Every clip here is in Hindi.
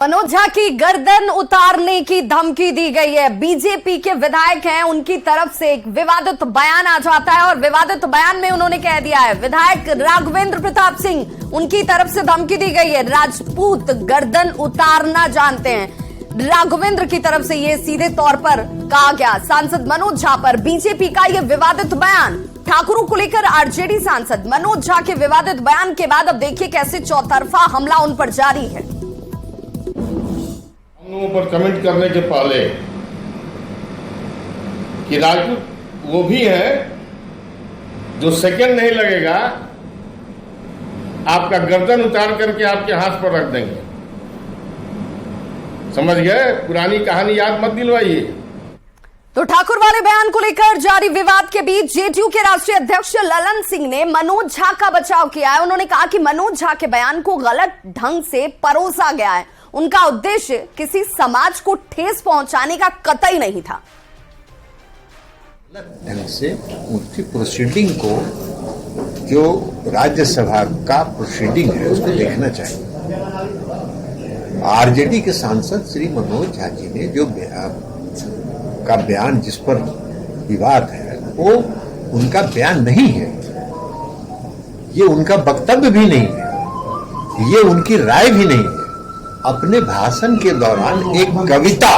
मनोज झा की गर्दन उतारने की धमकी दी गई है। बीजेपी के विधायक हैं, उनकी तरफ से एक विवादित बयान आ जाता है और विवादित बयान में उन्होंने कह दिया है, विधायक राघवेंद्र प्रताप सिंह, उनकी तरफ से धमकी दी गई है, राजपूत गर्दन उतारना जानते हैं। राघवेंद्र की तरफ से यह सीधे तौर पर कहा गया। सांसद मनोज झा पर बीजेपी का यह विवादित बयान, ठाकुरों को लेकर आरजेडी सांसद मनोज झा के विवादित बयान के बाद अब देखिए कैसे चौतरफा हमला उन पर जारी है। लोगों पर कमेंट करने के पहले कि राजपूत वो भी है जो सेकंड नहीं लगेगा आपका गर्दन उतार करके आपके हाथ पर रख देंगे। समझ गए? पुरानी कहानी याद मत दिलवाइए। तो ठाकुर वाले बयान को लेकर जारी विवाद के बीच जेडीयू के राष्ट्रीय अध्यक्ष ललन सिंह ने मनोज झा का बचाव किया है। उन्होंने कहा कि मनोज झा के बयान को गलत ढंग से परोसा गया है। उनका उद्देश्य किसी समाज को ठेस पहुंचाने का कतई नहीं था। गलत ढंग से उसकी प्रोसीडिंग को, जो राज्यसभा का प्रोसीडिंग है, उसको देखना चाहिए। आरजेडी के सांसद श्री मनोज झा जी ने जो बयान जिस पर विवाद है, वो उनका बयान नहीं है, ये उनका वक्तव्य भी नहीं है, ये उनकी राय भी नहीं है। अपने भाषण के दौरान एक कविता,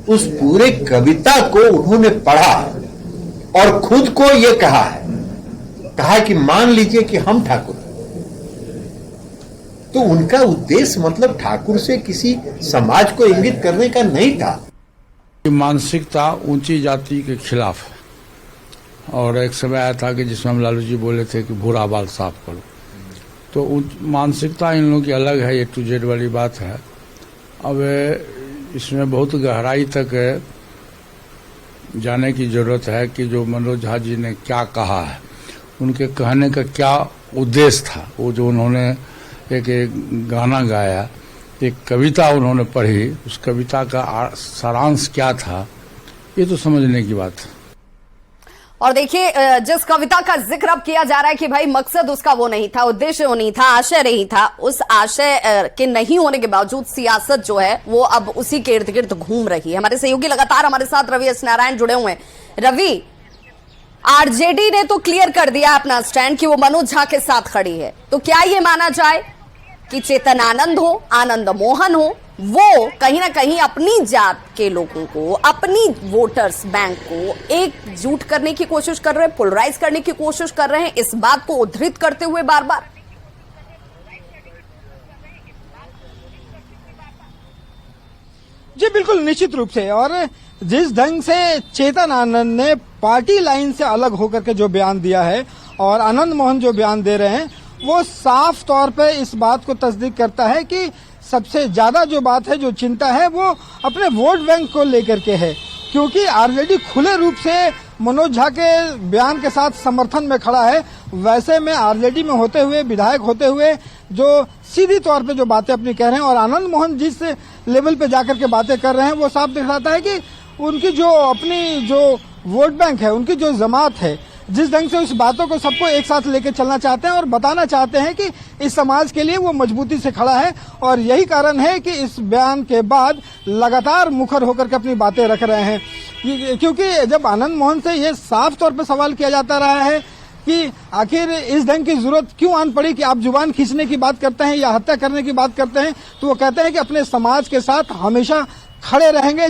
उस पूरे कविता को उन्होंने पढ़ा और खुद को ये कहा कि मान लीजिए कि हम ठाकुर। तो उनका उद्देश्य मतलब ठाकुर से किसी समाज को इंगित करने का नहीं था। मानसिकता ऊंची जाति के खिलाफ है। और एक समय आया था कि जिसमें हम लालू जी बोले थे कि भूरा बाल साफ करो, तो मानसिकता इन लोगों की अलग है, ये टू जेड वाली बात है। अब इसमें बहुत गहराई तक जाने की जरूरत है कि जो मनोज झा जी ने क्या कहा है, उनके कहने का क्या उद्देश्य था। वो जो उन्होंने एक गाना गाया, एक कविता उन्होंने पढ़ी, उस कविता का सारांश क्या था, ये तो समझने की बात है। और देखिए, जिस कविता का जिक्र अब किया जा रहा है कि भाई मकसद उसका वो नहीं था, उद्देश्य वो नहीं था, आशय नहीं था, उस आशय के नहीं होने के बावजूद सियासत जो है वो अब उसी के इर्द गिर्द घूम रही है। हमारे सहयोगी लगातार हमारे साथ रवि एस नारायण जुड़े हुए हैं। रवि, आरजेडी ने तो क्लियर कर दिया अपना स्टैंड कि वो मनोज झा के साथ खड़ी है, तो क्या ये माना जाए कि चेतन आनंद हो, आनंद मोहन हो, वो कहीं ना कहीं अपनी जात के लोगों को, अपनी वोटर्स बैंक को एकजुट करने की कोशिश कर रहे हैं, पोलराइज करने की कोशिश कर रहे हैं, इस बात को उद्धृत करते हुए बार बार? जी बिल्कुल, निश्चित रूप से। और जिस ढंग से चेतन आनंद ने पार्टी लाइन से अलग होकर के जो बयान दिया है और आनंद मोहन जो बयान दे रहे हैं, वो साफ तौर पे इस बात को तस्दीक करता है कि सबसे ज्यादा जो बात है, जो चिंता है, वो अपने वोट बैंक को लेकर के है। क्योंकि आरजेडी खुले रूप से मनोज झा के बयान के साथ समर्थन में खड़ा है। वैसे में आरजेडी में होते हुए, विधायक होते हुए, जो सीधी तौर पे जो बातें अपनी कह रहे हैं और आनंद मोहन जिस लेवल पे जाकर के बातें कर रहे हैं, वो साफ दिखाता है कि उनकी जो अपनी जो वोट बैंक है, उनकी जो जमात है, जिस ढंग से उस बातों को सबको एक साथ लेके चलना चाहते हैं और बताना चाहते हैं कि इस समाज के लिए वो मजबूती से खड़ा है। और यही कारण है कि इस बयान के बाद लगातार मुखर होकर के अपनी बातें रख रहे हैं। क्योंकि जब आनंद मोहन से ये साफ तौर पर सवाल किया जाता रहा है कि आखिर इस ढंग की जरूरत क्यों आन पड़ी कि आप जुबान खींचने की बात करते हैं या हत्या करने की बात करते हैं, तो वो कहते हैं कि अपने समाज के साथ हमेशा खड़े रहेंगे।